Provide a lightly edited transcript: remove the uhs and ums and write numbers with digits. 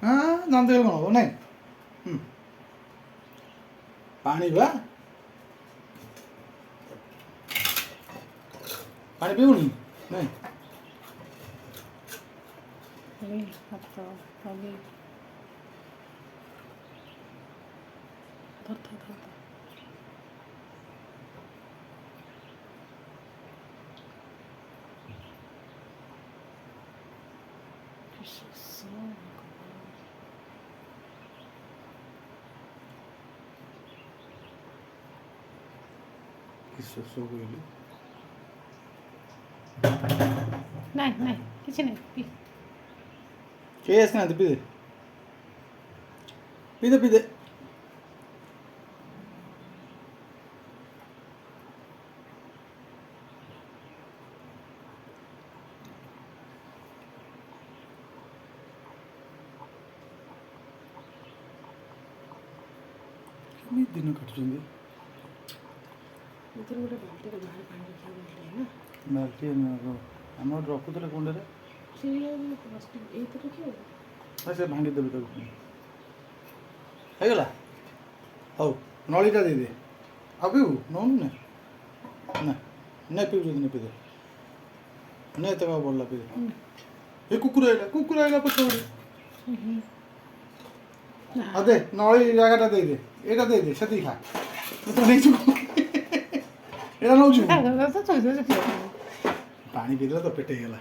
ହଁ ଦାନ୍ତ କ'ଣ ହବ ନାଇଁ ପାଣି ବା ପାଣି ପିଉନି ନାଇଁ ହାତ ଖାଲି ଧର ଶୋଷ କହିଲି ନାଇଁ ନାଇଁ କିଛି ନାହିଁ କେହି ଆସିନାହାନ୍ତି ପିଦେ ପିଦେ ପିଦେ କେମିତି ଦିନ କାଟୁଛନ୍ତି ଭିତରେ ଗୋଟେ ବାଲ୍ଟିରେ ବାହାରେ ପାଣି ରଖିବାକୁ ପଡ଼ିଲେ ନା ବାଲ୍ଟି ଆମର ରଖୁଥିଲେ କୁଣ୍ଡରେ ସେଇ ପ୍ଲାଷ୍ଟିକ୍ ଏଇଥିରେ ରଖିବ ସେ ଭାଙ୍ଗି ଦେବେ ତାକୁ ହେଇଗଲା ହଉ ନଳୀଟା ଦେଇଦେ ଆଉ ପିଇବୁ ନଉନୁ ନା ନା ନେ ପିଇବୁ ଯଦି ନେ ପିଇଦେ ନେ ଏତେ କ'ଣ ବଢ଼ିଲା ପିଇଦେ ଏ କୁକୁର ଆଇଲା ପଛ ଗୋଟେ ଆଉ ଦେ ନଳୀ ଜାଗାଟା ଦେଇଦେ ଏଇଟା ଦେଇଦେ ସେତିକି ଖା ତୁ ନେଇଛୁ ଏଇଟା ନେଉଛୁ ପାଣି ପିଇଦେଲା ତ ପେଟ ହେଇଗଲା